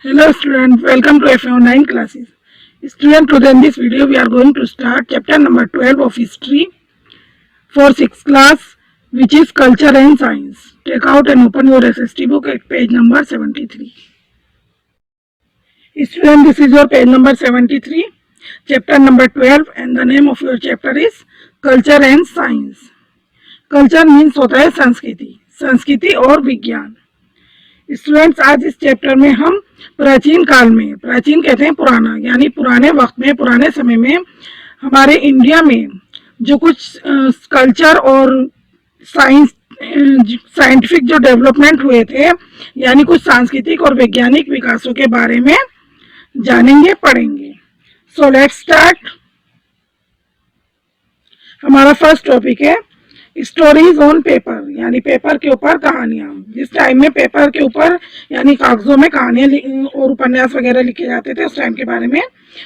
Hello students, welcome to FA9 classes. Student, today in this video we are going to start chapter number 12 of history for 6th class, which is culture and science. Take out and open your SST book at page number 73. Student, this is your page number 73, chapter number 12, and the name of your chapter is culture and science. Culture means होता है संस्कृति और विज्ञान. Students, आज इस chapter में हम प्राचीन काल में, प्राचीन कहते हैं पुराना, यानी पुराने वक्त में, पुराने समय में हमारे इंडिया में जो कुछ कल्चर और साइंटिफिक जो डेवलपमेंट हुए थे, यानी कुछ सांस्कृतिक और वैज्ञानिक विकासों के बारे में जानेंगे, पढ़ेंगे. So let's start. हमारा फर्स्ट टॉपिक है स्टोरीज ऑन पेपर, यानी पेपर के ऊपर कहानियां. जिस टाइम में पेपर के ऊपर यानी कागजों में कहानियां और उपन्यास वगैरह लिखे जाते थे, उस टाइम के बारे में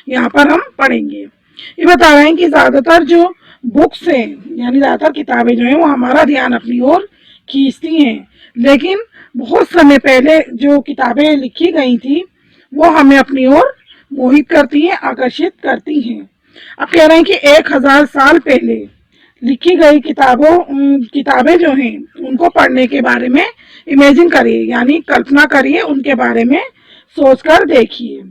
यहाँ पर हम पढ़ेंगे. ये बता रहे हैं कि ज्यादातर जो बुक्स हैं, यानी ज्यादातर किताबें जो हैं वो हमारा ध्यान अपनी ओर खींचती हैं, लेकिन बहुत समय पहले जो किताबें लिखी गई थी वो हमें अपनी ओर मोहित करती हैं, आकर्षित करती हैं. अब कह रहे हैं कि 1000 साल पहले लिखी गई किताबें जो हैं उनको पढ़ने के बारे में इमेजिन करिए, यानी कल्पना करिए, उनके बारे में सोचकर देखिए.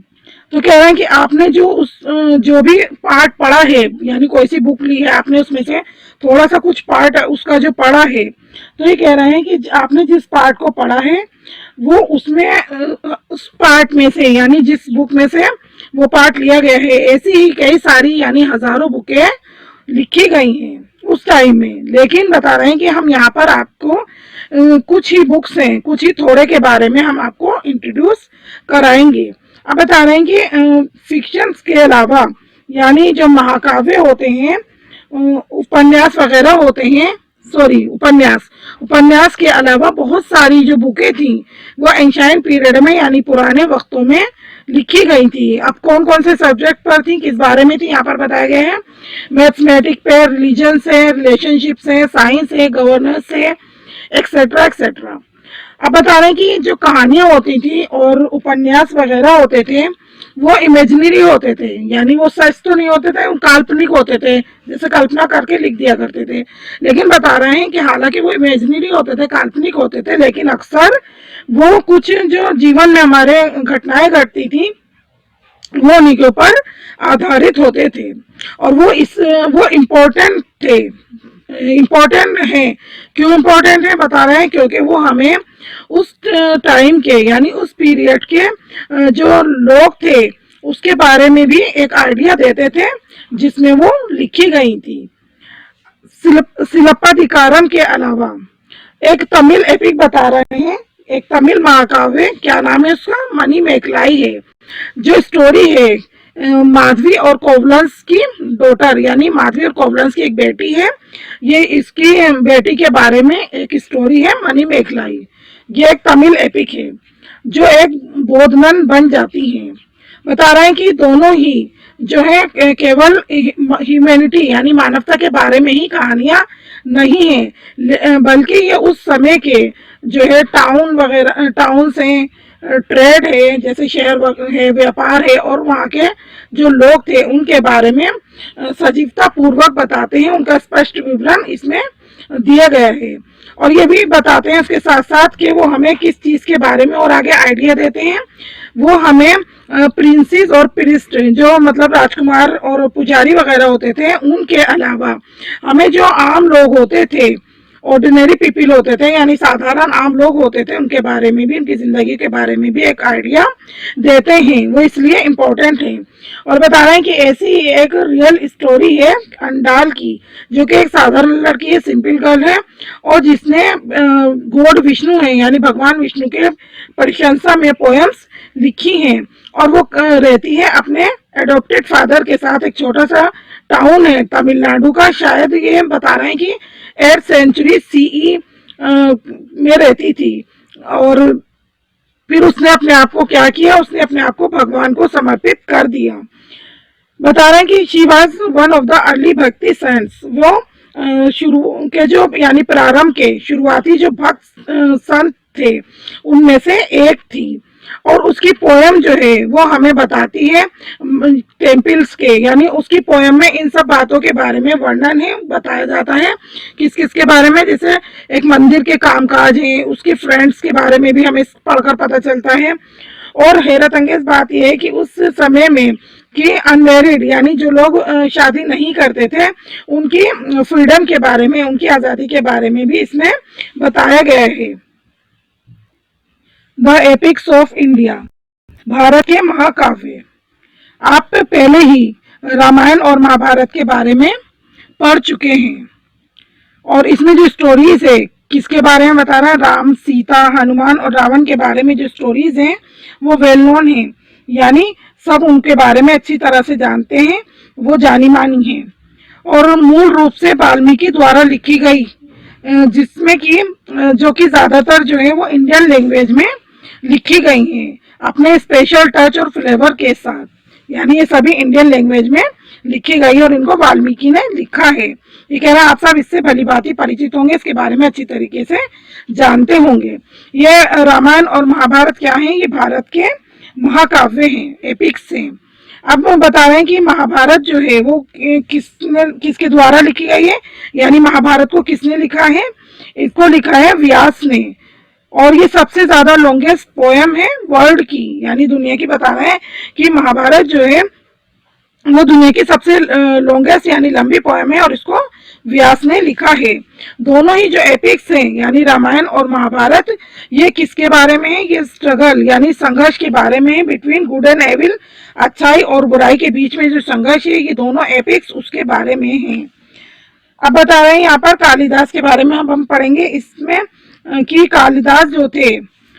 तो कह रहे हैं कि आपने जो भी पार्ट पढ़ा है, यानी कोई सी बुक ली है, आपने उसमें से थोड़ा सा कुछ पार्ट उसका जो पढ़ा है, तो ये कह रहे हैं कि आपने जिस पार्ट को पढ़ा है वो उसमें उस पार्ट में से, यानी जिस बुक में से वो पार्ट लिया गया है, ऐसी ही कई सारी यानी हजारों बुकें लिखी गई हैं उस टाइम में. लेकिन बता रहे हैं कि हम यहाँ पर आपको कुछ ही बुक्स हैं, कुछ ही थोड़े के बारे में हम आपको इंट्रोड्यूस कराएंगे. अब बता रहे हैं कि फिक्शंस के अलावा, यानी जो महाकाव्य होते हैं, उपन्यास वगैरह होते हैं, उपन्यास के अलावा बहुत सारी जो बुकें थी वो एंशिएंट पीरियड में, यानी पुराने वक्तों में लिखी गई थी. अब कौन कौन से सब्जेक्ट पर थी, किस बारे में थी, यहाँ पर बताया गया है. मैथमेटिक्स पे, रिलीजन से, रिलेशनशिप से, साइंस है, गवर्नेंस है, एक्सेट्रा एक्सेट्रा. अब बता रहे हैं कि जो कहानियां होती थी और उपन्यास वगैरह होते थे वो इमेजिनरी होते थे, यानी वो सच तो नहीं होते थे, वो काल्पनिक होते थे, जैसे कल्पना करके लिख दिया करते थे. लेकिन बता रहे हैं कि हालांकि वो इमेजिनरी होते थे, काल्पनिक होते थे, लेकिन अक्सर वो कुछ जो जीवन में हमारे घटनाएं घटती थी वो उन्हीं के ऊपर आधारित होते थे. और वो इम्पोर्टेंट थे. इम्पोर्टेंट है, क्यों इम्पोर्टेंट है बता रहे हैं, क्योंकि वो हमें उस टाइम के, यानी उस पीरियड के जो लोग थे उसके बारे में भी एक आइडिया देते थे जिसमें वो लिखी गई थी. सिलप्पाधिकारम के अलावा एक तमिल एपिक बता रहे हैं, एक तमिल महाकाव्य, क्या नाम है उसका, मणिमेखलाई है. जो स्टोरी है माधवी और कोवलंस की डॉटर, यानी माधवी और कोवलंस की एक बेटी है, ये इसकी बेटी के बारे में एक स्टोरी है मणिमेखलाई. ये एक तमिल एपिक है जो एक बौद्ध नन बन जाती है. बता रहे हैं कि दोनों ही जो है केवल ह्यूमैनिटी यानी मानवता के बारे में ही कहानियां नहीं है, बल्कि ये उस समय के जो है टाउन्स हैं, ट्रेड है, जैसे शहर है, व्यापार है, और वहाँ के जो लोग थे उनके बारे में सजीवता पूर्वक बताते हैं. उनका स्पष्ट विवरण इसमें दिया गया है. और ये भी बताते हैं उसके साथ साथ कि वो हमें किस चीज के बारे में और आगे आइडिया देते हैं. वो हमें प्रिंसेस और प्रिस्ट, जो मतलब राजकुमार और पुजारी वगैरह होते थे, उनके अलावा हमें जो आम लोग होते थे, ऑर्डिनरी पीपल होते थे, यानी साधारण आम लोग होते थे, उनके बारे में भी, उनकी जिंदगी के बारे में भी एक आइडिया देते हैं. वो इसलिए इम्पोर्टेंट है. और बता रहे हैं कि ऐसी एक रियल स्टोरी है अंडाल की, जो कि एक साधारण लड़की है, सिंपल गर्ल है, और जिसने गॉड विष्णु है, यानी भगवान विष्णु के प्रशंसा में पोएम्स लिखी हैं. और वो रहती है अपने एडॉप्टेड फादर के साथ. एक छोटा सा टाउन है तमिलनाडु का, शायद ये बता रहे हैं कि 8th सेंचुरी CE में रहती थी. और फिर उसने अपने आप को क्या किया, उसने अपने आप को भगवान को समर्पित कर दिया. बता रहे हैं कि she was one of the early भक्ति सेंट्स. वो शुरू के जो, यानी प्रारंभ के शुरुआती जो भक्त संत थे उनमें से एक थी. और उसकी पोयम जो है वो हमें बताती है टेम्पल्स के, यानी उसकी पोयम में इन सब बातों के बारे में वर्णन है, बताया जाता है किस किस के बारे में। जैसे एक मंदिर के कामकाज है, उसके फ्रेंड्स के बारे में भी हमें पढ़कर पता चलता है। और हैरत अंगेज बात यह है कि उस समय में कि अनमेरिड यानी जो लोग शादी नहीं करते थे, उनकी फ्रीडम के बारे में, उनकी आज़ादी के बारे में भी इसमें बताया गया है। The epics of India, Bharat के महाकाव्य। आप पहले ही रामायण और महाभारत के बारे में पढ़ चुके हैं, और इसमें जो स्टोरीज है किसके बारे में बता रहा है, राम, सीता, हनुमान और रावण के बारे में जो स्टोरीज हैं वो वेल नोन है, यानी सब उनके बारे में अच्छी तरह से जानते हैं, वो जानी मानी है। और मूल रूप से वाल्मीकि द्वारा लिखी गई, जिसमें कि जो कि ज्यादातर जो है वो इंडियन लैंग्वेज में लिखी गई हैं अपने स्पेशल टच और फ्लेवर के साथ, यानी ये सभी इंडियन लैंग्वेज में लिखी गई और इनको वाल्मीकि ने लिखा है। ये कह रहा है आप सब इससे भली भांति परिचित होंगे, इसके बारे में अच्छी तरीके से जानते होंगे। ये रामायण और महाभारत क्या है, ये भारत के महाकाव्य हैं, एपिक्स हैं। अब हम बता रहे हैं कि महाभारत जो है वो किसके द्वारा लिखी गई है, यानी महाभारत को किसने लिखा है, इसको लिखा है व्यास ने। और ये सबसे ज्यादा लॉन्गेस्ट पोएम है वर्ल्ड की, यानी दुनिया की। बता रहे हैं कि महाभारत जो है वो दुनिया की सबसे लॉन्गेस्ट यानी लंबी पोएम है, और इसको व्यास ने लिखा है। दोनों ही जो एपिक्स हैं यानी रामायण और महाभारत, ये किसके बारे में है, ये स्ट्रगल यानी संघर्ष के बारे में है बिटवीन गुड एंड एविल, अच्छाई और बुराई के बीच में जो संघर्ष है, ये दोनों एपिक्स उसके बारे में है। अब बता रहे हैं यहाँ पर कालिदास के बारे में हम पढ़ेंगे इसमें कि कालिदास जो थे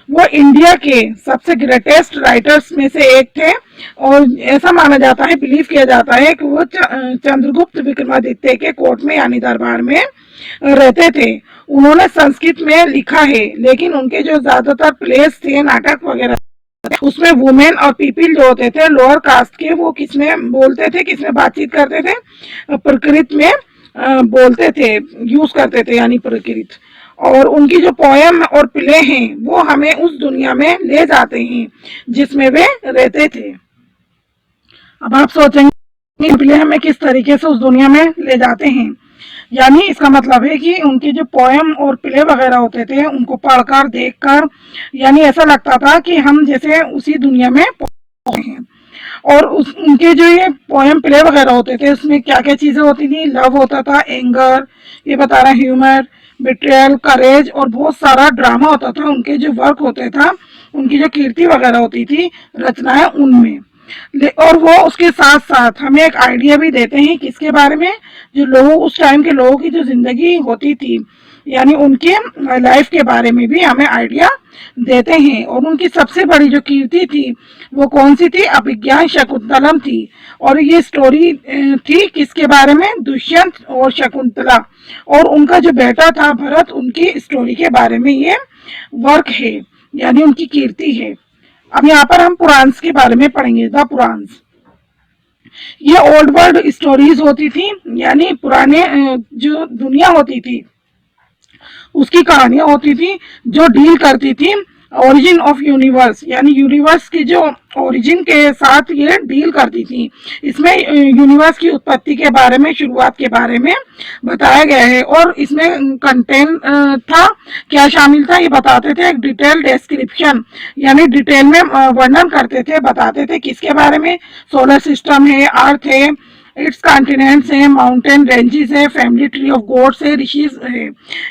वो इंडिया के सबसे ग्रेटेस्ट राइटर्स में से एक थे, और ऐसा माना जाता है, बिलीव किया जाता है कि वो चंद्रगुप्त विक्रमादित्य के कोर्ट में यानी दरबार में रहते थे। उन्होंने संस्कृत में लिखा है, लेकिन उनके जो ज्यादातर प्लेस थे, नाटक वगैरह, उसमें वुमेन और पीपल जो होते थे लोअर कास्ट के, वो किसमें बोलते थे, किसमें बातचीत करते थे, प्रकृत में बोलते थे, यूज करते थे यानी प्रकृत। और उनकी जो पोयम और प्ले हैं वो हमें उस दुनिया में ले जाते हैं जिसमें वे रहते थे। अब आप सोचेंगे प्ले हमें किस तरीके से उस दुनिया में ले जाते हैं, यानी इसका मतलब है कि उनके जो पोयम और प्ले वगैरह होते थे उनको पढ़कर देखकर यानी ऐसा लगता था कि हम जैसे उसी दुनिया में पहुंचे हैं। और उनके जो ये पोयम प्ले वगैरह होते थे उसमें क्या क्या चीजें होती थी, लव होता था, एंगर, ये बता रहा है, ह्यूमर, बिट्रेयल, करेज, और बहुत सारा ड्रामा होता था। उनके जो वर्क होते था, उनकी जो कीर्ति वगैरह होती थी, रचनाएं उनमें, और वो उसके साथ साथ हमें एक आइडिया भी देते हैं किसके बारे में, जो लोग उस टाइम के लोगों की जो जिंदगी होती थी यानी उनके लाइफ के बारे में भी हमें आइडिया देते हैं। और उनकी सबसे बड़ी जो कीर्ति थी वो कौन सी थी, अभिज्ञान शकुंतलम थी। और ये स्टोरी थी किसके बारे में, दुष्यंत और शकुंतला, और उनका जो बेटा था भरत, उनकी स्टोरी के बारे में ये वर्क है, यानी उनकी कीर्ति है। अब यहाँ पर हम पुराण्स के बारे में पढ़ेंगे, द पुराण्स। ये ओल्ड वर्ल्ड स्टोरीज होती थी, यानी पुराने जो दुनिया होती थी उसकी कहानियां होती थी जो डील करती थी ओरिजिन ऑफ यूनिवर्स, यानी यूनिवर्स की जो ओरिजिन के साथ ये डील करती थी। इसमें यूनिवर्स की उत्पत्ति के बारे में, शुरुआत के बारे में बताया गया है। और इसमें कंटेंट था, क्या शामिल था, ये बताते थे एक डिटेल डिस्क्रिप्शन, यानी डिटेल में वर्णन करते थे, बताते थे किसके बारे में, सोलर सिस्टम है, अर्थ है, इट्स कॉन्टिनेंट्स है, माउंटेन रेंजेस है, फैमिली ट्री ऑफ गॉड्स है, ऋषि है,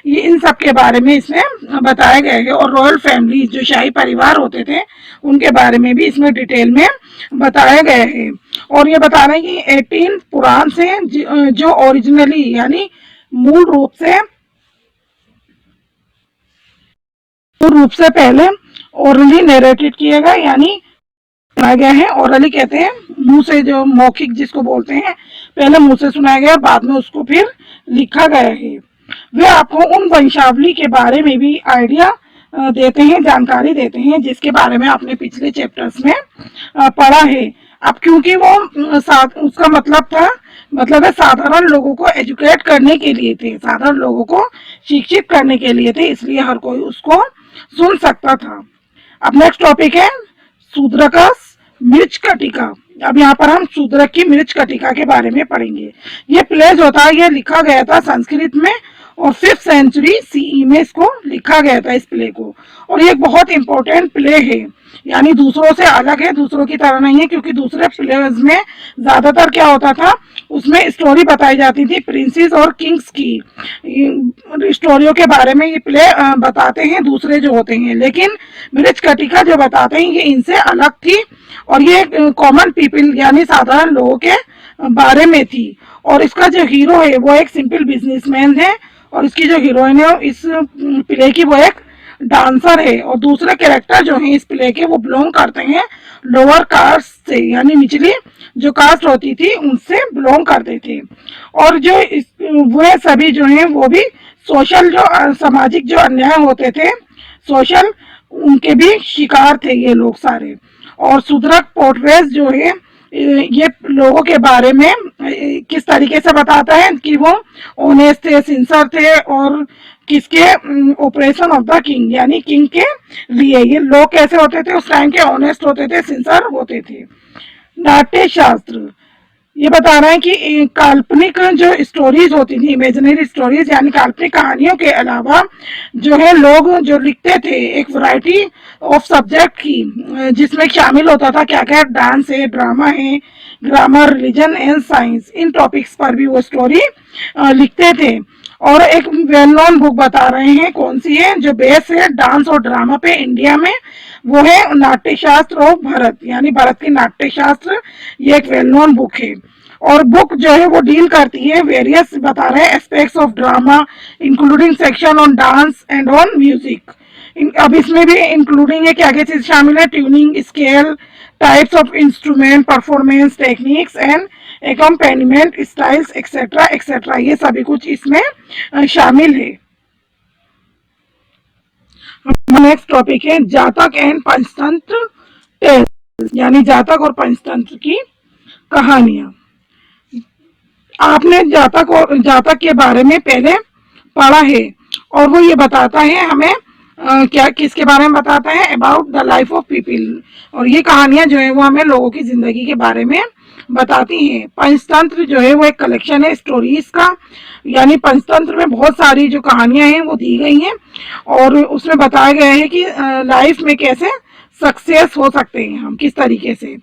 ये इन सब के बारे में इसमें बताया गया है। और रॉयल फैमिली जो शाही परिवार होते थे उनके बारे में भी इसमें डिटेल में बताया गया है। और ये बता रहे हैं कि 18 पुराण से जो ओरिजिनली यानी मूल रूप से पहले ओरली नरेटेड किए गए, यानी सुनाया गया है। ओरली कहते हैं मुंह से, जो मौखिक जिसको बोलते हैं, पहले मुंह से सुनाया गया और बाद में उसको फिर लिखा गया है। वे आपको उन वंशावली के बारे में भी आइडिया देते हैं, जानकारी देते हैं, जिसके बारे में आपने पिछले चैप्टर्स में पढ़ा है। अब क्योंकि वो उसका मतलब है साधारण लोगों को एजुकेट करने के लिए थे, साधारण लोगों को शिक्षित करने के लिए थे, इसलिए हर कोई उसको सुन सकता था। अब नेक्स्ट टॉपिक है शूद्रकस मिर्च कटिका। अब यहाँ पर हम शूद्रक की मिर्च कटिका के बारे में पढ़ेंगे। ये प्ले जो था ये लिखा गया था संस्कृत में और 5th सेंचुरी सीई में इसको लिखा गया था इस प्ले को। और ये एक बहुत इंपॉर्टेंट प्ले है, यानी दूसरों से अलग है, दूसरों की तरह नहीं है, क्योंकि दूसरे प्लेज में ज्यादातर क्या होता था, उसमें स्टोरी बताई जाती थी प्रिंसेस और किंग्स की स्टोरियों के बारे में ये प्ले बताते हैं दूसरे जो होते हैं, लेकिन मिर्च कटिका जो बताते हैं ये इनसे अलग थी और ये कॉमन पीपल यानी साधारण लोगों के बारे में थी। और इसका जो हीरो है वो एक सिंपल बिजनेसमैन है और इसकी जो हीरोइन है इस प्ले की वो एक डांसर है। और दूसरे कैरेक्टर जो हैं इस प्ले के वो बिलोंग करते हैं लोअर कास्ट से, यानी निचली जो कास्ट होती थी उनसे बिलोंग करते थे। और जो वो सभी जो हैं वो भी सोशल जो सामाजिक जो अन्याय होते थे सोशल, उनके भी शिकार थे ये लोग सारे। और शूद्रक पोर्ट्रेट जो है ये लोगों के बारे में किस तरीके से बताता है कि वो ऑनेस्ट थे, सिंसर थे और किसके ऑपरेशन ऑफ द किंग यानी किंग के लिए ये लोग कैसे होते थे उस टाइम के, ऑनेस्ट होते थे, सिंसर होते थे। नाट्य शास्त्र ये बता रहा है कि काल्पनिक जो स्टोरीज होती थी, इमेजिनरी स्टोरीज यानी काल्पनिक कहानियों के अलावा जो है लोग जो लिखते थे एक वैरायटी ऑफ सब्जेक्ट की, जिसमें शामिल होता था क्या क्या, डांस है, ड्रामा है, grammar, religion and science, in topics पर भी वो स्टोरी लिखते थे। और एक वेल नोन बुक बता रहे हैं कौन सी है जो बेस है डांस और ड्रामा पे इंडिया में, वो है नाट्य शास्त्र ऑफ भारत यानी भारत की नाट्य शास्त्र। ये एक वेल नोन बुक है और बुक जो है वो डील करती है वेरियस बता रहे हैं aspects of drama including section on dance and on music. अब इसमें भी इंक्लूडिंग है क्या क्या चीज शामिल है, tuning scale, types of instrument, performance techniques and accompaniment styles et cetera et cetera, ये सभी कुछ इसमें शामिल है। नेक्स्ट टॉपिक है जातक एंड पंचतंत्र टेल्स यानी जातक और पंचतंत्र की कहानियां। आपने जातक के बारे में पहले पढ़ा है और वो ये बताता है हमें क्या किसके बारे में बताता है, about the life of people. और ये कहानियां जो है वो हमें लोगों की जिंदगी के बारे में बताती हैं। पंचतंत्र जो है वो एक कलेक्शन है स्टोरीज का, यानी पंचतंत्र में बहुत सारी जो कहानियां हैं वो दी गई हैं और उसमें बताया गया है कि लाइफ में कैसे सक्सेस हो सकते हैं हम, किस तरीके से।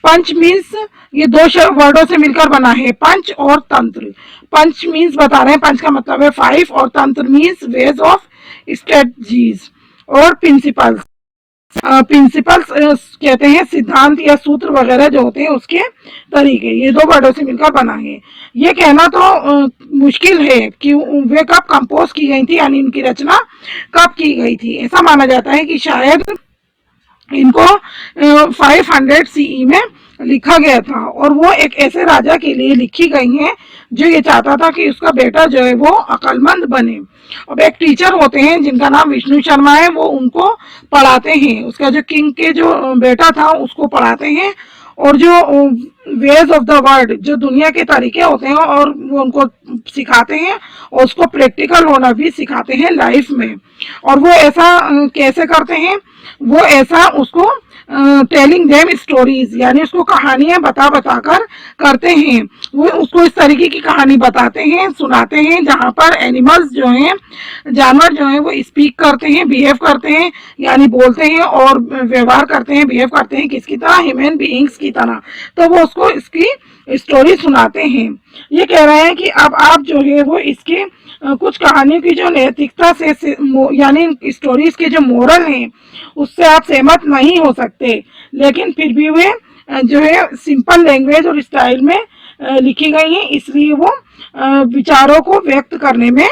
पंच मीन्स ये दो वर्डों से मिलकर बना है, पंच और तंत्र। पंच मीन्स बता रहे हैं, पंच का मतलब है 5 और तंत्र मीन्स वेज ऑफ स्ट्रेटजीज और प्रिंसिपल्स। प्रिंसिपल्स कहते हैं सिद्धांत या सूत्र वगैरह जो होते हैं उसके तरीके, ये दो वर्डों से मिलकर बना है। ये कहना तो मुश्किल है कि वे कब कंपोज की गई थी यानी इनकी रचना कब की गई थी। ऐसा माना जाता है कि शायद इनको 500 सीई में लिखा गया था और वो एक ऐसे राजा के लिए लिखी गई हैं जो ये चाहता था कि उसका बेटा जो है वो अक्लमंद बने। अब एक टीचर होते हैं जिनका नाम विष्णु शर्मा है, वो उनको पढ़ाते हैं, उसका जो किंग के जो बेटा था उसको पढ़ाते हैं और जो वेज ऑफ द वर्ल्ड जो दुनिया के तरीके होते हैं और वो उनको सिखाते हैं और उसको प्रैक्टिकल होना भी सिखाते हैं लाइफ में। और वो ऐसा कैसे करते हैं, वो ऐसा उसको टेलिंग देम स्टोरीज यानी उसको कहानियां बता कर करते हैं। वो उसको इस तरीके की कहानी बताते हैं, सुनाते हैं जहाँ पर एनिमल्स जो हैं, जानवर जो हैं वो स्पीक करते हैं, बिहेव करते हैं यानी बोलते हैं और व्यवहार करते हैं, बिहेव करते हैं किसकी तरह, ह्यूमन बीइंग्स की तरह। तो वो उसको इसकी स्टोरी सुनाते हैं। ये कह रहे हैं कि अब आप जो है वो इसके कुछ कहानियों की जो नैतिकता से यानी स्टोरीज के जो मोरल हैं उससे आप सहमत नहीं हो सकते, लेकिन फिर भी वे जो है सिंपल लैंग्वेज और स्टाइल में लिखी गई हैं, इसलिए वो विचारों को व्यक्त करने में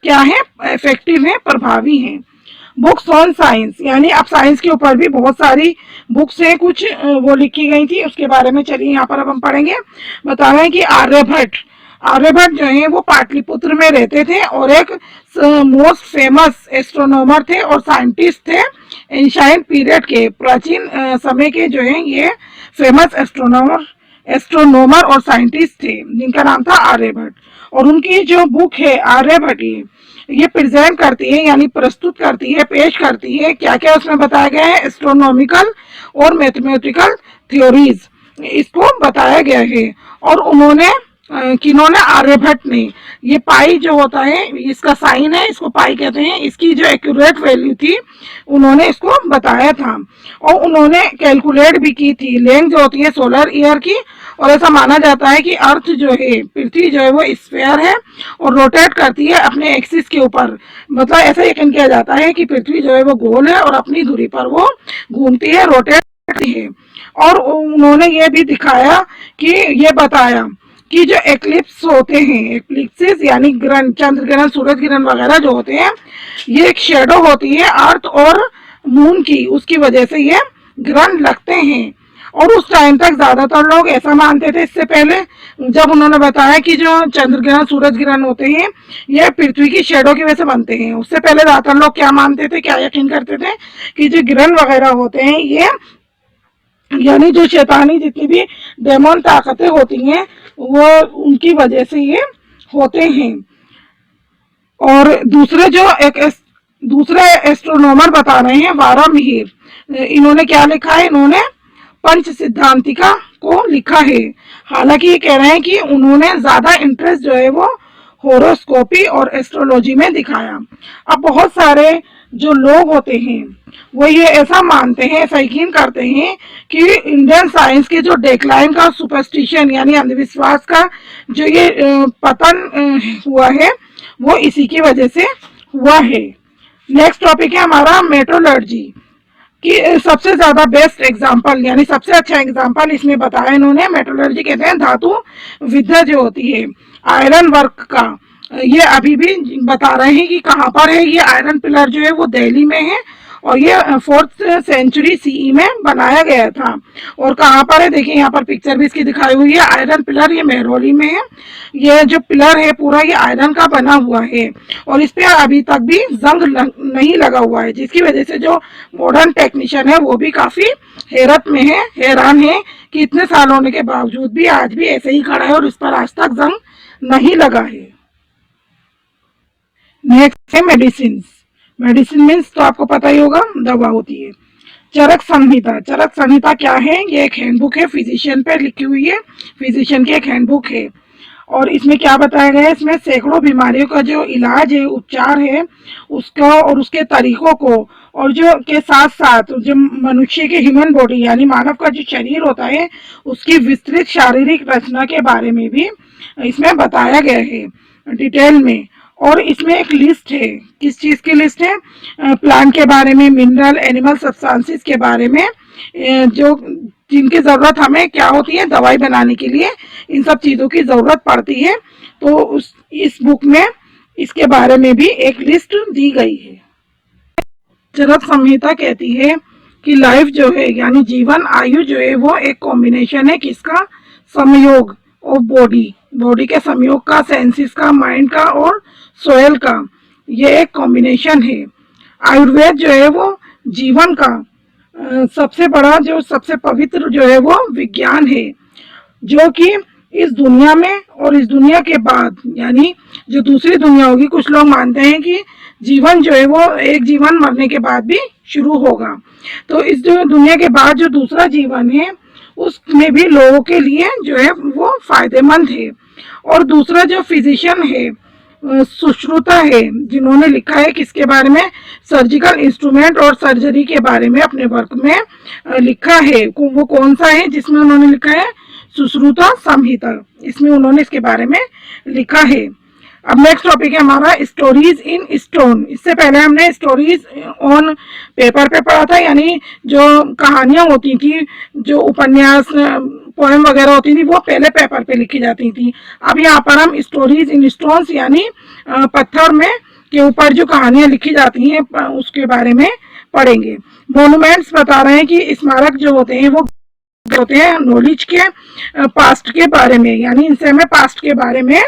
क्या है, इफेक्टिव है, प्रभावी हैं। बुक्स ऑन साइंस यानी अब साइंस के ऊपर भी बहुत सारी बुक्स हैं, कुछ वो लिखी गई थी उसके बारे में चलिए यहाँ पर अब हम पढ़ेंगे। बता रहे हैं कि आर्यभट्ट जो है वो पाटलिपुत्र में रहते थे और एक मोस्ट फेमस एस्ट्रोनॉमर थे और साइंटिस्ट थे एंशिएंट पीरियड के, प्राचीन समय के जो है ये फेमस एस्ट्रोनॉमर एस्ट्रोनॉमर और साइंटिस्ट थे जिनका नाम था आर्यभट्ट। और उनकी जो बुक है आर्यभट्ट, ये प्रेजेंट करती है यानी प्रस्तुत करती है, पेश करती है क्या क्या उसमें बताया गया है, एस्ट्रोनॉमिकल और मैथमेटिकल थ्योरीज इसको बताया गया है। और उन्होंने किन्होंने, आर्यभट्ट ने, ये पाई जो होता है इसका साइन है, इसको पाई कहते हैं, इसकी जो एक्यूरेट वैल्यू थी उन्होंने इसको बताया था। और उन्होंने कैलकुलेट भी की थी लेंथ जो होती है सोलर ईयर की। और ऐसा माना जाता है कि अर्थ जो है, पृथ्वी जो है वो स्फीयर है और रोटेट करती है अपने एक्सिस के ऊपर। मतलब ऐसा यकीन किया जाता है कि पृथ्वी जो है वो गोल है और अपनी धुरी पर वो घूमती है, रोटेट करती है। और उन्होंने ये भी दिखाया कि ये बताया कि जो एक्लिप्स होते हैं, एक्लिप्सिस यानी ग्रहण, चंद्र ग्रहण, सूरज ग्रहण वगैरह जो होते हैं, ये एक शेडो होती है अर्थ और मून की, उसकी वजह से ये ग्रहण लगते हैं। और उस टाइम तक ज्यादातर लोग ऐसा मानते थे, इससे पहले जब उन्होंने बताया कि जो चंद्र ग्रहण, सूरज ग्रहण होते हैं ये पृथ्वी की शेडो की वजह से बनते हैं, उससे पहले ज्यादातर लोग क्या मानते थे, क्या यकीन करते थे कि जो ग्रहण वगैरह होते हैं ये यानी जो शैतानी जितनी भी डेमन ताकतें होती हैं वो उनकी वजह से ये होते हैं। और दूसरे एस्ट्रोनॉमर बता रहे हैं वारा मिहिर, इन्होंने क्या लिखा है, इन्होंने पंच सिद्धांतिका को लिखा है। हालांकि ये कह रहे हैं कि उन्होंने ज्यादा इंटरेस्ट जो है वो होरोस्कोपी और एस्ट्रोलॉजी में दिखाया। अब बहुत सारे जो लोग होते हैं वो ये ऐसा मानते हैं, ऐसा यकीन करते हैं कि इंडियन साइंस के जो डेक्लाइन का, सुपरस्टिशन यानी अंधविश्वास का जो ये पतन हुआ है वो इसी की वजह से हुआ है। नेक्स्ट टॉपिक है हमारा मेट्रोलॉजी कि सबसे ज्यादा बेस्ट एग्जांपल यानी सबसे अच्छा एग्जांपल इसमें बताया इन्होंने। मेट्रोलॉजी कहते हैं धातु विद्या जो होती है आयरन वर्क का। ये अभी भी बता रहे हैं कि कहाँ पर है, ये आयरन पिलर जो है वो दिल्ली में है और ये 4th सेंचुरी सीई में बनाया गया था। और कहाँ पर है देखिए, यहाँ पर पिक्चर भी इसकी दिखाई हुई है। आयरन पिलर ये मेहरौली में है। ये जो पिलर है पूरा ये आयरन का बना हुआ है और इस पे अभी तक भी जंग नहीं लगा हुआ है, जिसकी वजह से जो मॉडर्न टेक्नीशियन है वो भी काफी हैरत में है, हैरान है कि इतने साल होने के बावजूद भी आज भी ऐसे ही खड़ा है और इस पर आज तक जंग नहीं लगा है। नेक्स्ट है मेडिसिन। मेडिसिन मीन्स तो आपको पता ही होगा, दवा होती है। चरक संहिता, चरक संहिता क्या है, ये एक हैंडबुक है, फिजिशियन पे लिखी हुई है, फिजिशियन की एक हैंडबुक है। और इसमें क्या बताया गया है, इसमें सैकड़ों बीमारियों का जो इलाज है, उपचार है उसका और उसके तरीकों को, और जो के साथ साथ जो मनुष्य के ह्यूमन बॉडी यानी मानव का जो शरीर होता है उसकी विस्तृत शारीरिक रचना के बारे में भी इसमें बताया गया है डिटेल में। और इसमें एक लिस्ट है, किस चीज की लिस्ट है, प्लांट के बारे में, मिनरल, एनिमल सब्सटेंसेस के बारे में, जो जिनकी जरूरत हमें क्या होती है दवाई बनाने के लिए, इन सब चीजों की जरूरत पड़ती है। तो इस बुक में इसके बारे में भी एक लिस्ट दी गई है। चरक संहिता कहती है कि लाइफ जो है यानी जीवन, आयु जो है वो एक कॉम्बिनेशन है किसका, संयोग ऑफ बॉडी के संयोग का, सेंसेस का, माइंड का और सोयल का, ये एक कॉम्बिनेशन है। आयुर्वेद जो है वो जीवन का सबसे बड़ा, जो सबसे पवित्र जो है वो विज्ञान है, जो कि इस दुनिया में और इस दुनिया के बाद यानी जो दूसरी दुनिया होगी, कुछ लोग मानते हैं कि जीवन जो है वो एक जीवन मरने के बाद भी शुरू होगा। तो इस जो दुनिया के बाद जो दूसरा जीवन है उसमें भी लोगों के लिए जो है वो फायदेमंद है। और दूसरा जो फिजिशियन है, सुश्रुता है, जिन्होंने लिखा है किसके बारे में, सर्जिकल इंस्ट्रूमेंट और सर्जरी के बारे में अपने वर्क में लिखा है। वो कौन सा है जिसमें उन्होंने लिखा है, सुश्रुता संहिता, इसमें उन्होंने इसके बारे में लिखा है। अब नेक्स्ट टॉपिक है हमारा स्टोरीज इन स्टोन। इससे पहले हमने स्टोरीज ऑन पेपर पे पढ़ा था, यानी जो कहानियां होती थी, जो उपन्यास, पोएम वगैरह होती थी वो पहले पेपर पे लिखी जाती थी। अब यहाँ पर हम स्टोरीज इन स्टोन्स यानी पत्थर में के ऊपर जो कहानियां लिखी जाती हैं उसके बारे में पढ़ेंगे। मोन्यूमेंट्स बता रहे हैं कि स्मारक जो होते हैं वो होते हैं नॉलेज के पास्ट के बारे में, यानी इनसे हमें पास्ट के बारे में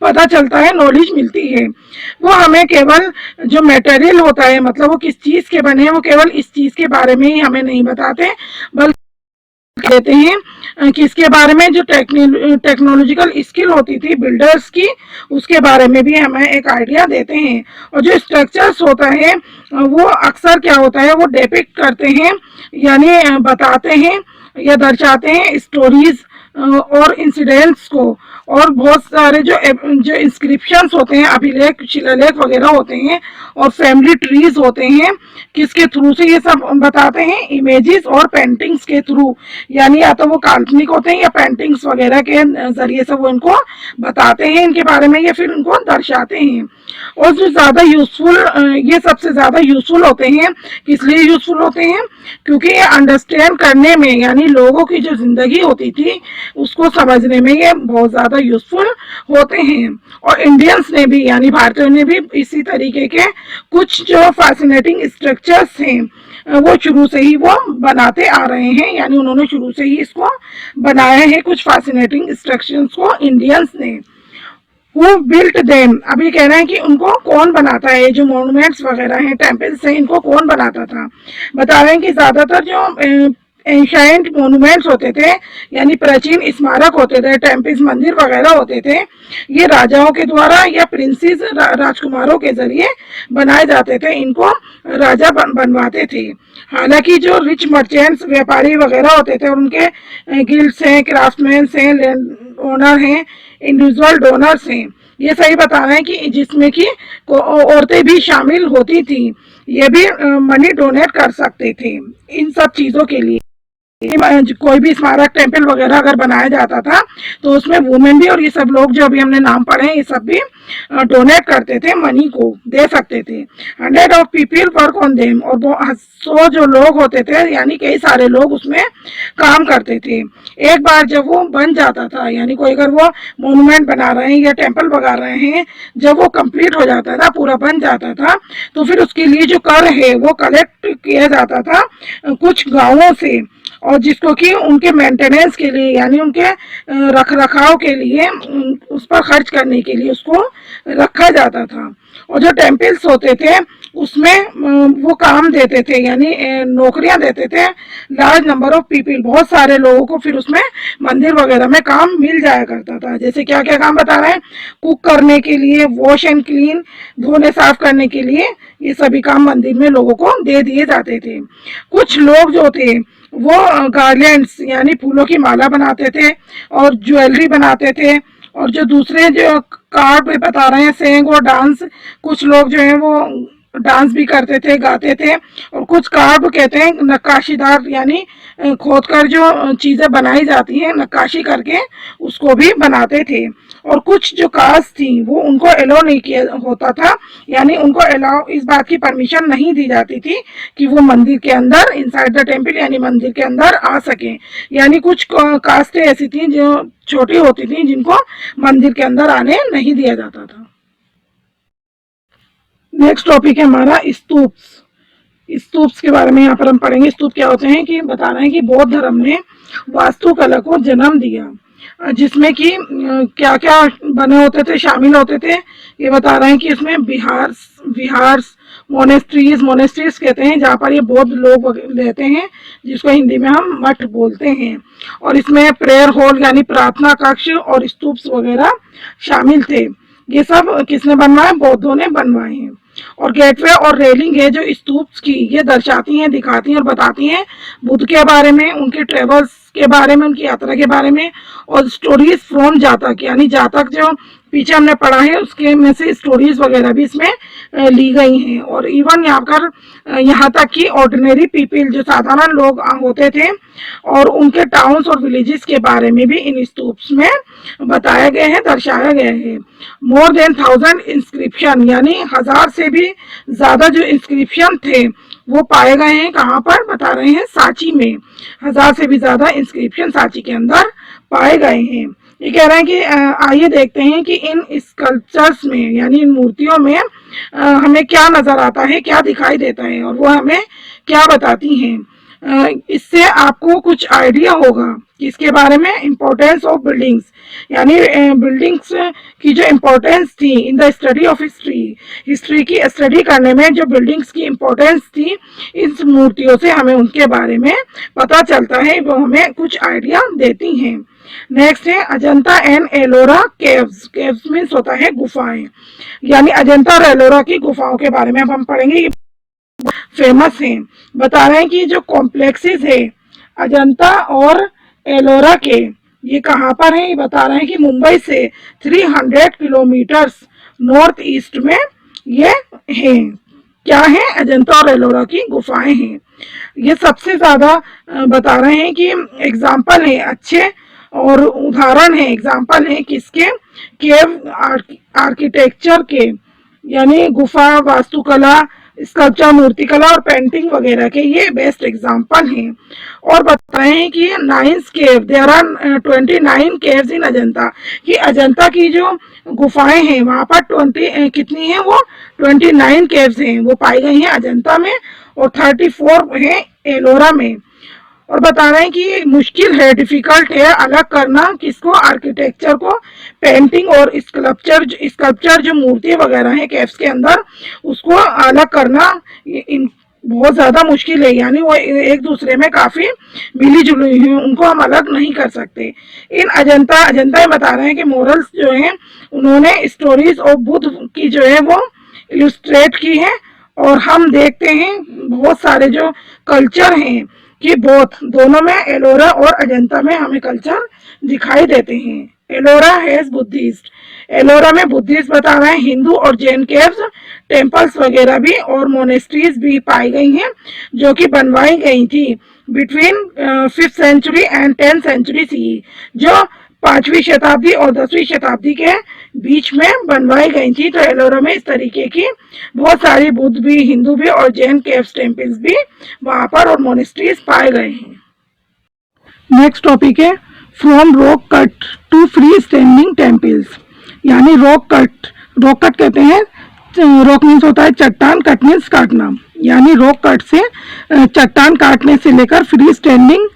पता चलता है, नॉलेज मिलती है। वो हमें केवल जो मटेरियल होता है, मतलब वो किस चीज के बने हैं, वो केवल इस चीज के बारे में ही हमें नहीं बताते, बल्कि देते हैं किसके बारे में, जो टेक्नोलॉजिकल स्किल होती थी बिल्डर्स की, उसके बारे में भी हमें एक आइडिया देते हैं। और जो स्ट्रक्चर्स होता है वो अक्सर क्या होता है, वो डिपिक्ट करते हैं, यानी बताते हैं या दर्शाते हैं स्टोरीज और इंसिडेंट्स को। और बहुत सारे जो इंस्क्रिप्शंस होते हैं, अभिलेख शिलालेख वगैरह होते हैं, और फैमिली ट्रीज होते हैं, किसके थ्रू से ये सब बताते हैं, इमेजेस और पेंटिंग्स के थ्रू, यानी या तो वो काल्पनिक होते हैं या पेंटिंग्स वगैरह के जरिए से वो इनको बताते हैं इनके बारे में, या फिर इनको दर्शाते हैं। और जो ज़्यादा यूजफुल, ये सबसे ज़्यादा यूजफुल होते हैं, किस लिए यूजफुल होते हैं, क्योंकि ये अंडरस्टैंड करने में, यानी लोगों की जो ज़िंदगी होती थी उसको समझने में ये बहुत ज़्यादा यूजफुल होते हैं। और इंडियंस ने भी, यानी भारतीयों ने भी इसी तरीके के कुछ जो फैसिनेटिंग स्ट्रक्चर्स हैं वो शुरू से ही वो बनाते आ रहे हैं, यानी उन्होंने शुरू से ही इसको बनाया है, कुछ फैसिनेटिंग स्ट्रक्चर्स को इंडियंस ने। Who built them? अभी कह रहे हैं कि उनको कौन बनाता है, जो मॉन्यूमेंट्स वगैरह हैं, टेम्पल्स हैं, इनको कौन बनाता था। बता रहे हैं कि ज्यादातर जो एंशिएंट मॉन्यूमेंट्स होते थे, यानी प्राचीन स्मारक होते थे, टेम्पल्स मंदिर वगैरह होते थे, ये राजाओं के द्वारा या प्रिंसेस राजकुमारों के जरिए बनाए जाते थे, इनको राजा बनवाते थे। हालांकि जो रिच मर्चेंट्स, व्यापारी वगैरह होते थे, उनके गिल्ड्स हैं, क्राफ्टमैन हैं, लैंड ओनर हैं, इंडिविजुअल डोनर्स हैं, ये सही बता रहे हैं कि जिसमें कि औरतें भी शामिल होती थी, ये भी मनी डोनेट कर सकते थे इन सब चीज़ों के लिए। कोई भी स्मारक टेम्पल वगैरह अगर बनाया जाता था तो उसमें वुमेन भी, और ये सब लोग जो अभी हमने नाम पढ़े हैं, ये सब भी डोनेट करते थे, मनी को दे सकते थे। 100 of people work on them, और 100 जो लोग होते थे, यानी कई सारे लोग उसमें काम करते थे। एक बार जब वो बन जाता था, यानी कोई अगर वो मोन्यूमेंट बना रहे हैं या टेम्पल बना रहे हैं, जब वो कंप्लीट हो जाता था, पूरा बन जाता था, तो फिर उसके लिए जो कर है वो कलेक्ट किया जाता था कुछ गाँवों से, और जिसको कि उनके मेंटेनेंस के लिए, यानी उनके रख रखाव के लिए, उस पर खर्च करने के लिए उसको रखा जाता था। और जो टेम्पल्स होते थे उसमें वो काम देते थे, यानी नौकरियां देते थे लार्ज नंबर ऑफ पीपल, बहुत सारे लोगों को फिर उसमें मंदिर वगैरह में काम मिल जाया करता था। जैसे क्या क्या काम बता रहे हैं, कुक करने के लिए, वॉश एंड क्लीन, धोने साफ करने के लिए, ये सभी काम मंदिर में लोगों को दे दिए जाते थे। कुछ लोग जो थे वो गार्लैंड्स, यानी फूलों की माला बनाते थे और ज्वेलरी बनाते थे। और जो दूसरे जो कार्ड पे बता रहे हैं, सेंग और डांस, कुछ लोग जो है वो डांस भी करते थे, गाते थे। और कुछ कार्ड कहते हैं नक्काशीदार, यानी खोद कर जो चीज़ें बनाई जाती हैं, नक्काशी करके उसको भी बनाते थे। और कुछ जो कास्ट थी वो उनको अलाउ नहीं किया होता था, यानी उनको अलाउ, इस बात की परमिशन नहीं दी जाती थी कि वो मंदिर के अंदर, इनसाइड द टेम्पल, यानी मंदिर के अंदर आ सके। यानी कुछ कास्टें ऐसी थी जो छोटी होती थी, जिनको मंदिर के अंदर आने नहीं दिया जाता था। नेक्स्ट टॉपिक है हमारा स्तूप्स। स्तूप्स के बारे में यहाँ पर हम पढ़ेंगे। स्तूप क्या होते हैं, कि बता रहे हैं कि बौद्ध धर्म ने वास्तुकला को जन्म दिया, जिसमें कि क्या क्या बने होते थे, शामिल होते थे, ये बता रहे हैं कि इसमें विहार, मोनेस्ट्रीज कहते हैं, जहाँ पर ये बौद्ध लोग रहते हैं, जिसको हिंदी में हम मठ बोलते हैं। और इसमें प्रेयर हॉल, यानी प्रार्थना कक्ष, और स्तूप्स वगैरह शामिल थे। ये सब किसने बनवाए, बौद्धों ने बनवाए हैं। और गेटवे और रेलिंग है जो स्तूप्स की, ये दर्शाती हैं, दिखाती हैं और बताती हैं बुद्ध के बारे में, उनके ट्रेवल्स के बारे में, उनकी यात्रा के बारे में। और स्टोरीज फ्रॉम जातक, यानी जातक जो पीछे हमने पढ़ा है उसके में से स्टोरीज वगैरह भी इसमें ली गई हैं। और इवन यहाँ तक कि ऑर्डिनरी पीपल, जो साधारण लोग होते थे, और उनके टाउन्स और विलेजेस के बारे में भी इन स्तूप्स में बताया गया है, दर्शाया गया है। मोर देन 1000 इंस्क्रिप्शन, यानी 1000 से भी ज्यादा जो इंस्क्रिप्शन थे वो पाए गए हैं। कहाँ पर बता रहे हैं, सांची में 1000 से भी ज्यादा इंस्क्रिप्शन सांची के अंदर पाए गए हैं। ये कह रहे हैं कि आइए देखते हैं कि इन स्कल्पचर्स में, यानी इन मूर्तियों में हमें क्या नजर आता है, क्या दिखाई देता है, और वो हमें क्या बताती हैं। इससे आपको कुछ आइडिया होगा इसके बारे में, इम्पोर्टेंस ऑफ बिल्डिंग्स, यानी बिल्डिंग्स की जो इम्पोर्टेंस थी in the study of history, history की स्टडी करने में जो बिल्डिंग्स की इम्पोर्टेंस थी, इन मूर्तियों से हमें उनके बारे में पता चलता है, वो हमें कुछ आइडिया देती हैं। नेक्स्ट है Ajanta and Ellora caves. Caves means होता है गुफाएं, यानी अजंता और एलोरा की गुफाओं के बारे में अब हम पढ़ेंगे। फेमस हैं, बता रहे हैं कि जो कॉम्प्लेक्सेस है अजंता और एलोरा के, ये कहाँ पर है, ये बता रहे हैं कि मुंबई से 300 किलोमीटर्स नॉर्थ ईस्ट में ये है। क्या है, अजंता और एलोरा की गुफाएं हैं। ये सबसे ज्यादा बता रहे हैं कि एग्जाम्पल है, अच्छे और उदाहरण है, एग्जाम्पल है किसके, केव आर्किटेक्चर के, यानी गुफा वास्तुकला, स्कल्पचर मूर्तिकला और पेंटिंग वगैरह के ये बेस्ट एग्जाम्पल हैं। और बताए हैं कि 9 cave, there are 29 caves in Ajanta, कि अजंता की जो गुफाएं हैं वहां पर 20 कितनी है, वो 29 केव्स हैं, वो पाई गई हैं अजंता में, और 34 है एलोरा में। और बता रहे हैं कि मुश्किल है, डिफिकल्ट है अलग करना किसको, आर्किटेक्चर को, पेंटिंग और स्कल्पचर जो मूर्ति वगैरह है केव्स के अंदर, उसको अलग करना इन बहुत ज्यादा मुश्किल है, यानी वो एक दूसरे में काफी मिली जुली हैं, उनको हम अलग नहीं कर सकते। इन अजंता में बता रहे हैं कि मोरल्स जो हैं उन्होंने स्टोरीज ऑफ बुद्ध की जो है वो इलुस्ट्रेट की है, और हम देखते हैं बहुत सारे जो कल्चर हैं कि दोनों में, एलोरा और अजंता में हमें कल्चर दिखाई देते हैं। एलोरा हैज बुद्धिस्ट, एलोरा में बुद्धिस्ट बता रहे हैं, हिंदू और जैन केव्स, टेम्पल्स वगैरह भी और मोनेस्ट्रीज भी पाई गई हैं, जो कि बनवाई गई थी between 5th century and 10th century C, जो 5वीं शताब्दी और 10वीं शताब्दी के बीच में बनवाई गई थी। तो एलोरा में इस तरीके की बहुत सारी बुद्ध भी, हिंदू भी और जैन केव्स, टेम्पल्स भी वहां पर और मोनेस्ट्रीज पाए गए हैं। नेक्स्ट टॉपिक है from rock cut to free standing temples, यानी रॉक कट कहते हैं, रॉक मीन्स होता है चट्टान, कट मीन्स काटना, यानी रॉक कट से चट्टान काटने से लेकर फ्री स्टैंडिंग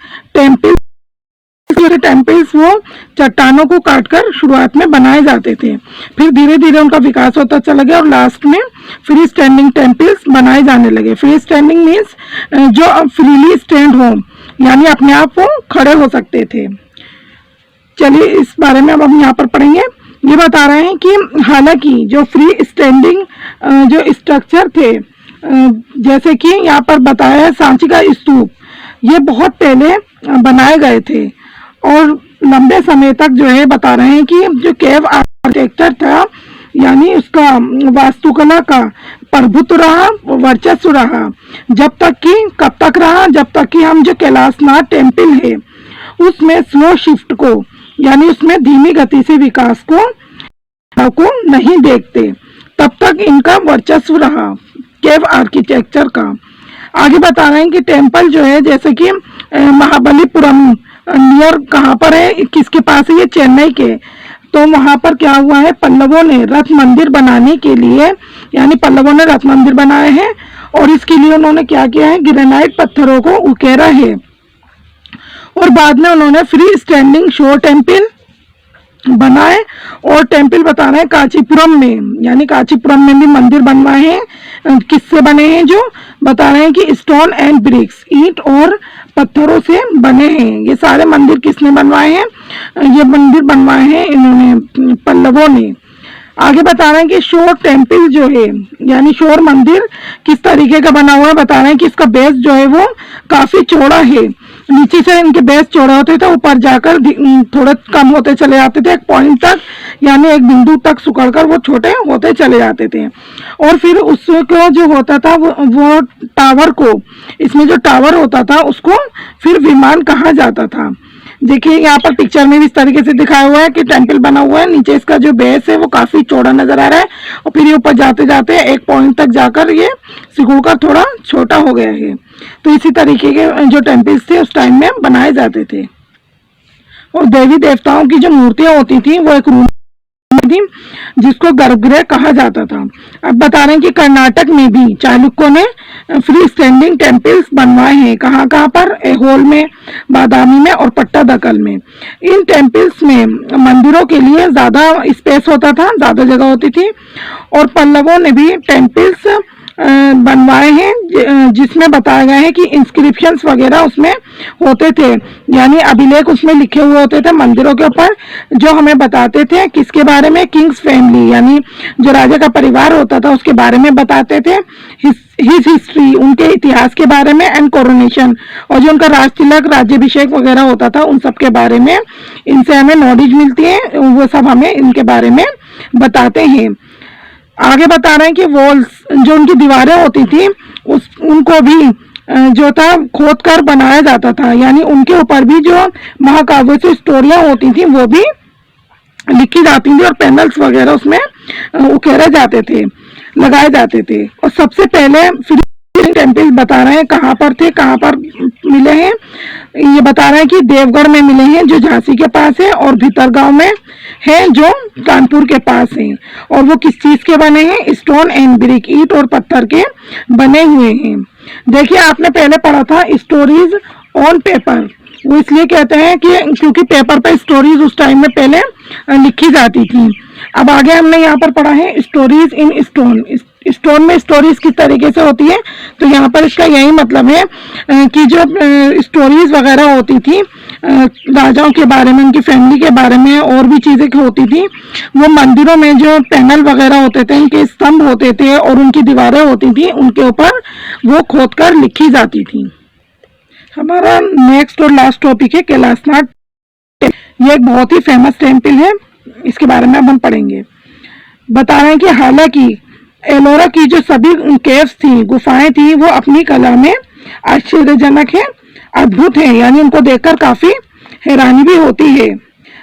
टेम्पल्स वो चट्टानों को काटकर शुरुआत में बनाए जाते थे, फिर धीरे धीरे उनका विकास होता चला गया और लास्ट में फ्री स्टैंडिंग टेम्पल्स बनाए जाने लगे। फ्री स्टैंडिंग मीन्स जो अब फ्रीली स्टैंड हो, यानी अपने आप वो खड़े हो सकते थे। चलिए इस बारे में अब हम यहाँ पर पढ़ेंगे। ये बता रहे हैं कि हालांकि जो फ्री स्टैंडिंग जो स्ट्रक्चर थे, जैसे कि यहाँ पर बताया है सांची का स्तूप, ये बहुत पहले बनाए गए थे और लंबे समय तक जो है बता रहे हैं कि जो केव आर्किटेक्चर था, यानी उसका वास्तुकला का प्रभुत्व रहा, वर्चस्व रहा, कब तक रहा, जब तक कि हम जो कैलाशनाथ टेम्पल है उसमें स्लो शिफ्ट को, यानी उसमें धीमी गति से विकास को नहीं देखते, तब तक इनका वर्चस्व रहा केव आर्किटेक्चर का। आगे बता रहे हैं कि टेम्पल जो है, जैसे कि महाबलीपुरम नियर कहाँ पर है, किसके पास है, ये चेन्नई के, तो वहां पर क्या हुआ है, पल्लवों ने रथ मंदिर बनाने के लिए, यानी पल्लवों ने रथ मंदिर बनाए हैं और इसके लिए उन्होंने क्या किया है, ग्रेनाइट पत्थरों को उकेरा है और बाद में उन्होंने फ्री स्टैंडिंग शोर टेम्पल बनाए। और टेम्पल बता रहे हैं कांचीपुरम में, यानी कांचीपुरम में भी मंदिर बनवाए हैं, किससे बने हैं, जो बता रहे हैं कि स्टोन एंड ब्रिक्स, ईंट और पत्थरों से बने हैं। ये सारे मंदिर किसने बनवाए हैं, ये मंदिर बनवाए हैं इन्होंने, पल्लवों ने। आगे बता रहे हैं कि शोर टेम्पल जो है, यानी शोर मंदिर किस तरीके का बना हुआ है, बता रहे हैं कि इसका बेस जो है वो काफी चौड़ा है, नीचे से इनके बेस चौड़े होते थे, ऊपर जाकर थोड़े कम होते चले जाते थे, एक पॉइंट तक, यानी एक बिंदु तक सुकड़कर वो छोटे होते चले जाते थे। और फिर उसको जो होता था वो टावर को, इसमें जो टावर होता था उसको फिर विमान कहा जाता था। देखिए यहाँ पर पिक्चर में भी इस तरीके से दिखाया हुआ है कि टेम्पल बना हुआ है, नीचे इसका जो बेस है वो काफी चौड़ा नजर आ रहा है और फिर ये ऊपर जाते जाते एक पॉइंट तक जाकर ये सिकुड़कर थोड़ा छोटा हो गया है। तो इसी तरीके के जो टेम्पल्स थे उस टाइम में बनाए जाते थे। और देवी देवताओं की जो मूर्तियां होती थी वो एक रूम थी जिसको गर्भगृह कहा जाता था। अब बता रहे हैं कि कर्नाटक में भी चालुक्यों ने फ्री स्टैंडिंग टेम्पल्स बनवाए हैं। कहाँ कहाँ पर? ऐहोल में, बादामी में और पट्टादकल में। इन टेम्पल्स में मंदिरों के लिए ज्यादा स्पेस होता था, ज्यादा जगह होती थी। और पल्लवों ने भी टेम्पल्स बनवाए हैं जिसमें बताया गया है कि इंस्क्रिप्शंस वगैरह उसमें होते थे, यानी अभिलेख उसमें लिखे हुए होते थे मंदिरों के ऊपर, जो हमें बताते थे किसके बारे में? किंग्स फैमिली, यानी जो राजा का परिवार होता था उसके बारे में बताते थे, हिज हिस्ट्री, उनके इतिहास के बारे में, एंड कोरोनेशन, और जो उनका राज तिलक, राज्याभिषेक वगैरह होता था उन सब के बारे में इनसे हमें नॉलेज मिलती है, वो सब हमें इनके बारे में बताते हैं। आगे बता रहे हैं कि वॉल्स, जो उनकी दीवारें होती थी उनको भी जो था खोद कर बनाया जाता था, यानी उनके ऊपर भी जो महाकाव्य से स्टोरियां होती थी वो भी लिखी जाती थी और पैनल्स वगैरह उसमें उकेरे जाते थे, लगाए जाते थे। और सबसे पहले टेम्पल बता रहे हैं कहाँ पर थे, कहाँ पर मिले हैं। ये बता रहे हैं कि देवगढ़ में मिले हैं जो झांसी के पास है, और भीतरगांव में है जो कानपुर के पास है। और वो किस चीज के बने हैं? स्टोन एंड ब्रिक, ईंट और पत्थर के बने हुए हैं। देखिए आपने पहले पढ़ा था स्टोरीज ऑन पेपर, वो इसलिए कहते हैं कि क्योंकि पेपर पे स्टोरीज उस टाइम में पहले लिखी जाती थी। अब आगे हमने यहाँ पर पढ़ा है स्टोरीज इन स्टोन। स्टोन में स्टोरीज किस तरीके से होती है, तो यहाँ पर इसका यही मतलब है कि जो स्टोरीज वगैरह होती थी राजाओं के बारे में, उनकी फैमिली के बारे में, और भी चीजें होती थी, वो मंदिरों में जो पैनल वगैरह होते थे, उनके स्तंभ होते थे और उनकी दीवारें होती थी, उनके ऊपर वो खोद कर लिखी जाती थी। हमारा नेक्स्ट और लास्ट टॉपिक है कैलाशनाथ। ये एक बहुत ही फेमस टेम्पल है, इसके बारे में अब हम पढ़ेंगे। बता रहे हैं कि हालांकि एलोरा की जो सभी केव्स थी, गुफाएं थी, वो अपनी कला में आश्चर्यजनक है, अद्भुत है, यानी उनको देखकर काफी हैरानी भी होती है।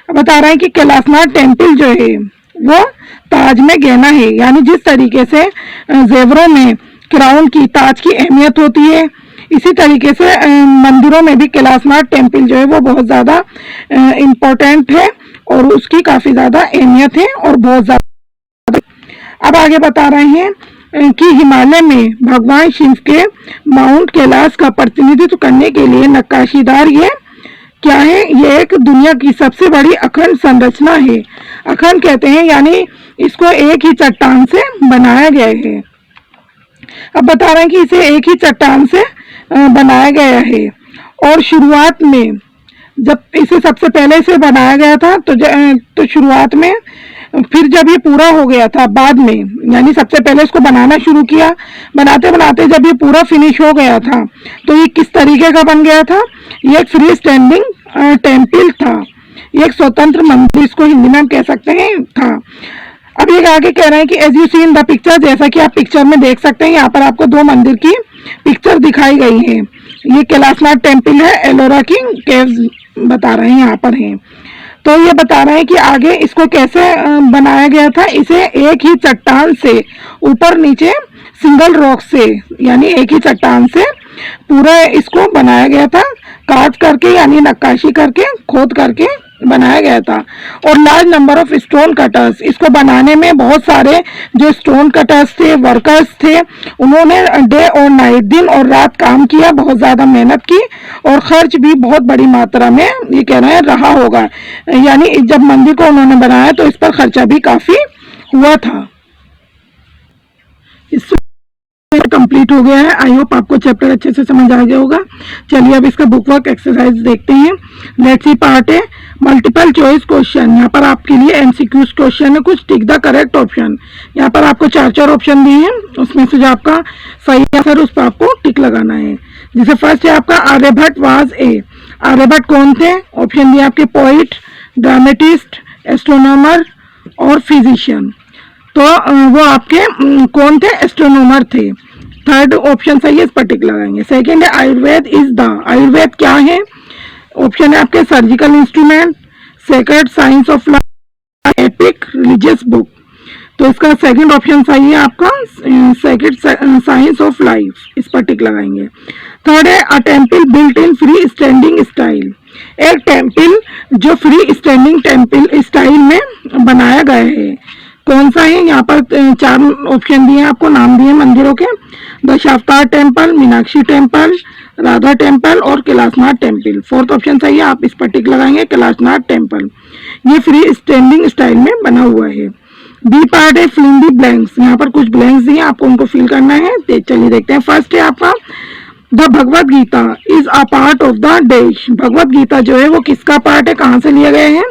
बता रहे हैं कि कैलाशनाथ टेम्पल जो है वो ताज में गहना है, यानी जिस तरीके से जेवरों में क्राउन की, ताज की अहमियत होती है, इसी तरीके से मंदिरों में भी कैलाशनाथ टेम्पल जो है वो बहुत ज्यादा इम्पोर्टेंट है और उसकी काफी ज्यादा अहमियत है और बहुत ज्यादा। अब आगे बता रहे हैं कि हिमालय में भगवान शिव के माउंट कैलाश का प्रतिनिधित्व करने के लिए नक्काशीदार ये क्या है? ये एक दुनिया की सबसे बड़ी अखंड संरचना है। अखंड कहते हैं यानी इसको एक ही चट्टान से बनाया गया है। अब बता रहे हैं कि इसे एक ही चट्टान से बनाया गया है, और शुरुआत में जब इसे सबसे पहले इसे बनाया गया था तो शुरुआत में, फिर जब ये पूरा हो गया था बाद में, यानी सबसे पहले इसको बनाना शुरू किया, बनाते बनाते जब ये पूरा फिनिश हो गया था तो ये किस तरीके का बन गया था? ये एक फ्री स्टैंडिंग टेम्पल था, ये एक स्वतंत्र मंदिर इसको हिंदी में हम कह सकते हैं था। अब ये आगे कह रहे हैं कि as you see in the picture, जैसा कि आप पिक्चर में देख सकते हैं, यहाँ पर आपको दो मंदिर की पिक्चर दिखाई गई है। ये कैलाशनाथ टेम्पल है, एलोरा की केव्स बता रहे हैं यहाँ पर हैं। तो ये बता रहे हैं कि आगे इसको कैसे बनाया गया था। इसे एक ही चट्टान से ऊपर नीचे सिंगल रॉक से, यानी एक ही चट्टान से पूरा इसको बनाया गया था, काट करके यानी नक्काशी करके, खोद करके बनाया गया था। और large number of stone cutters, इसको बनाने में बहुत सारे जो स्टोन कटर्स थे, वर्कर्स थे, उन्होंने डे और नाइट, दिन और रात काम किया, बहुत ज्यादा मेहनत की, और खर्च भी बहुत बड़ी मात्रा में ये कह रहे हैं रहा होगा, यानी जब मंदिर को उन्होंने बनाया तो इस पर खर्चा भी काफी हुआ था। कंप्लीट हो गया है। आई होप आपको चैप्टर अच्छे से समझ आ गया होगा। चलिए अब इसका बुक वर्क एक्सरसाइज देखते हैं। लेट्स सी पार्ट है मल्टीपल चॉइस क्वेश्चन। यहाँ पर आपके लिए एमसीक्यूज क्वेश्चन है, कुछ टिक द करेक्ट ऑप्शन। यहाँ पर आपको चार ऑप्शन दिए हैं, उसमें से जो आपका सही आंसर उस पर आपको टिक लगाना है। जैसे फर्स्ट है आपका आर्यभट्ट वाज ए। आर्यभट्ट कौन थे? ऑप्शन दिए आपके पोइट, ड्रामेटिस्ट, एस्ट्रोनॉमर और फिजिशियन। तो वो आपके कौन थे? एस्ट्रोनॉमर थे। थर्ड ऑप्शन सही है, इस पर टिक लगाएंगे। सेकंड है आयुर्वेद इज द। आयुर्वेद क्या है? ऑप्शन है आपके surgical instrument, secret science of life, epic, religious book. तो इसका सेकंड ऑप्शन सही है आपका, सेकंड साइंस ऑफ लाइफ, इस पर टिक लगाएंगे। थर्ड है a temple built in free standing style, एक टेम्पल जो फ्री स्टैंडिंग टेम्पल स्टाइल में बनाया गया है, कौन सा है? यहाँ पर 4 ऑप्शन दिए हैं आपको, नाम दिए मंदिरों के, Dashavatar temple, Meenakshi temple, Radha temple और कैलाशनाथ टेम्पल। फोर्थ ऑप्शन सही है, आप इस पर टिक लगाएंगे, कैलाशनाथ टेम्पल, ये फ्री स्टैंडिंग स्टाइल में बना हुआ है। बी पार्ट है फिल इन दी ब्लैंक्स, यहाँ पर कुछ ब्लैंक्स दिए आपको, उनको फिल करना है। चलिए देखते हैं। फर्स्ट है आपका the Bhagavad Gita is a part of the dash, Bhagavad Gita जो है वो किसका पार्ट है, कहाँ से लिए गए हैं,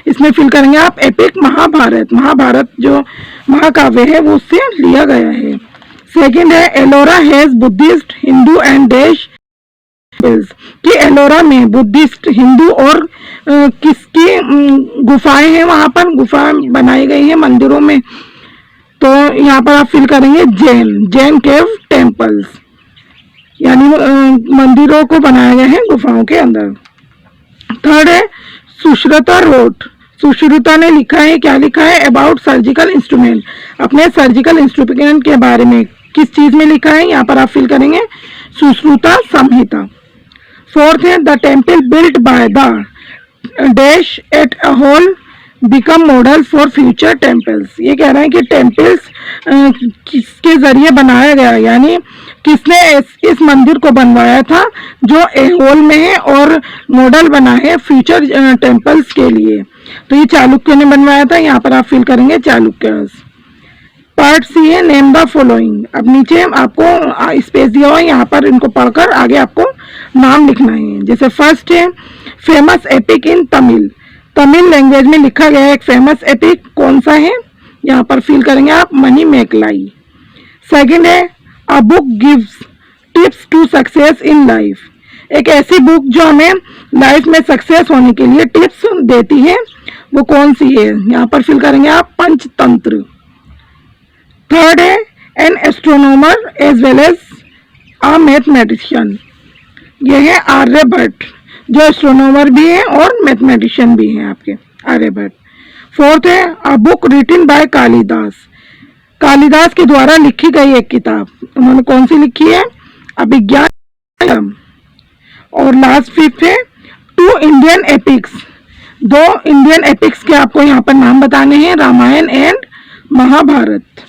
इसमें फिल करेंगे आप एपिक महाभारत, महाभारत जो महाकाव्य है वो उससे लिया गया है। सेकंड है Ellora has Buddhist Hindu and dash, कि एलोरा में बुद्धिस्ट हिंदू और किसकी गुफाएं हैं, वहां पर गुफाएं बनाई गई हैं मंदिरों में, तो यहाँ पर आप फिल करेंगे जैन केव टेम्पल्स, यानी मंदिरों को बनाया गया है गुफाओं के अंदर। थर्ड है सुश्रुता रोट, सुश्रुता ने लिखा है, क्या लिखा है? अबाउट सर्जिकल इंस्ट्रूमेंट, अपने सर्जिकल इंस्ट्रूमेंट के बारे में किस चीज में लिखा है, यहाँ पर आप फिल करेंगे सुश्रुता संहिता। फोर्थ है the temple built by the dash at Aihole become model for future temples, ये कह रहे हैं कि टेम्पल्स किसके जरिए बनाया गया, यानी किसने इस मंदिर को बनवाया था जो एहोल में है और मॉडल बना है फ्यूचर टेम्पल्स के लिए, तो ये चालुक्य ने बनवाया था, यहाँ पर आप फिल करेंगे चालुक्य। पार्ट सी है नेम द फॉलोइंग, अब नीचे आपको स्पेस दिया हुआ है, यहाँ पर इनको पढ़कर आगे आपको नाम लिखना है। जैसे फर्स्ट है फेमस एपिक इन तमिल, तमिल लैंग्वेज में लिखा गया एक फेमस एपिक, कौन सा है, यहाँ पर फिल करेंगे आप मणिमेखलाई। सेकंड है a book gives tips to success in life, एक ऐसी बुक जो हमें लाइफ में सक्सेस होने के लिए टिप्स देती है, वो कौन सी है, यहाँ पर फिल करेंगे आप पंचतंत्र। थर्ड है an astronomer as well as a mathematician, ये है आर्यभट्ट, जो एस्ट्रोनॉमर भी है और मैथमेटिशियन भी है आपके आर्यभट्ट। फोर्थ है a book written by Kalidasa, Kalidasa के द्वारा लिखी गई एक किताब, उन्होंने कौन सी लिखी है, अभिज्ञान। और लास्ट फिफ्थ है 2 इंडियन एपिक्स, 2 इंडियन एपिक्स के आपको यहाँ पर नाम बताने हैं, Ramayana and Mahabharata.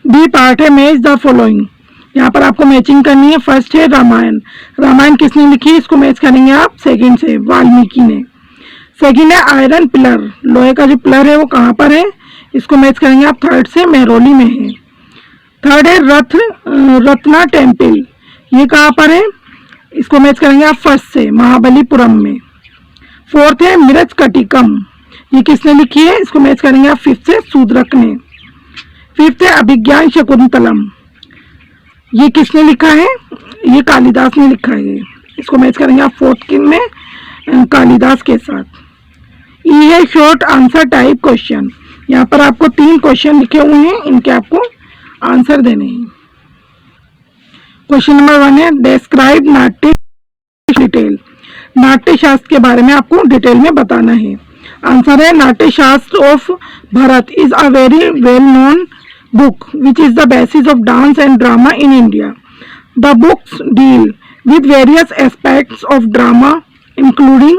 B part है मैच द फॉलोइंग, यहाँ पर आपको मैचिंग करनी है। फर्स्ट है रामायण, रामायण किसने लिखी है, इसको मैच करेंगे आप सेकंड से, वाल्मीकि ने। सेकंड है आयरन पिलर, लोहे का जो पिलर है वो कहाँ पर है, इसको मैच करेंगे आप थर्ड से, मेहरौली में है। थर्ड है रत्ना टेम्पल, ये कहाँ पर है, इसको मैच करेंगे आप फर्स्ट से, महाबलीपुरम में। फोर्थ है मिरज कटिकम, ये किसने लिखी है, इसको मैच करेंगे आप फिफ्थ से, शूद्रक ने। फिफ्थ है अभिज्ञान शकुंतलम, ये किसने लिखा है, ये कालिदास ने लिखा है, इसको मैच करेंगे आप फोर्थ में कालिदास के साथ। ये है शॉर्ट आंसर टाइप क्वेश्चन, यहाँ पर आपको 3 क्वेश्चन लिखे हुए हैं, इनके आपको आंसर देने हैं। क्वेश्चन नंबर 1 है डिस्क्राइब नाट्य डिटेल, नाट्य शास्त्र के बारे में आपको डिटेल में बताना है। आंसर है नाट्य शास्त्र of Bharat is a very well known book which is the basis of dance and drama in India. The books deal with various aspects of drama including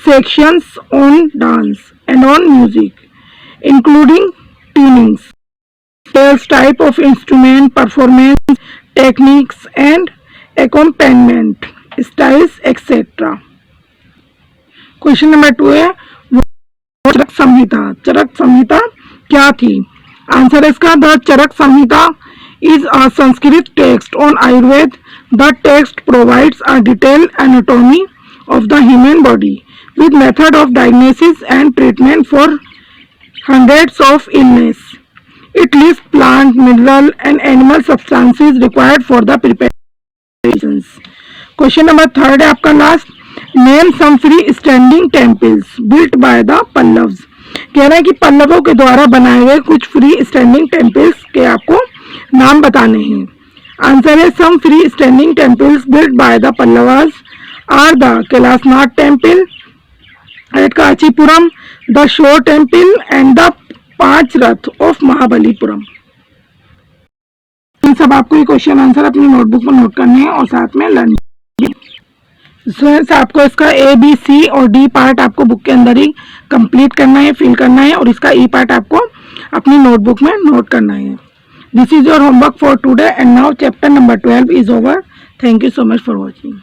sections on dance and on music, including tunings, tells type of instrument, performance techniques and accompaniment styles etc. Question number 2 है चरक संहिता, चरक संहिता क्या थी? Answer है इसका the Charaka Samhita is a Sanskrit text on Ayurveda, the text provides a detailed anatomy of the human body with method of diagnosis and treatment for hundreds of illness. It lists plant, mineral and animal substances required for the preparations. Question number 3 है आपका last, name some free standing temples built by the Pallavas. कह रहा है कि पल्लवों के द्वारा बनाए गए कुछ फ्री स्टैंडिंग टेम्पल्स के आपको नाम बताने हैं। आंसर है some free standing temples built by the Pallavas are the Kailasanatha temple at Kanchipuram, the shore temple and the 5 rath of Mahabalipuram. इन सब आपको ये क्वेश्चन आंसर अपनी नोटबुक में नोट करने हैं और साथ में लर्न। आपको इसका ए बी सी और डी पार्ट आपको बुक के अंदर ही कंप्लीट करना है, फिल करना है, और इसका ई पार्ट आपको अपनी नोटबुक में नोट करना है। This is your homework for today and now chapter number 12 is over. Thank you so much for watching.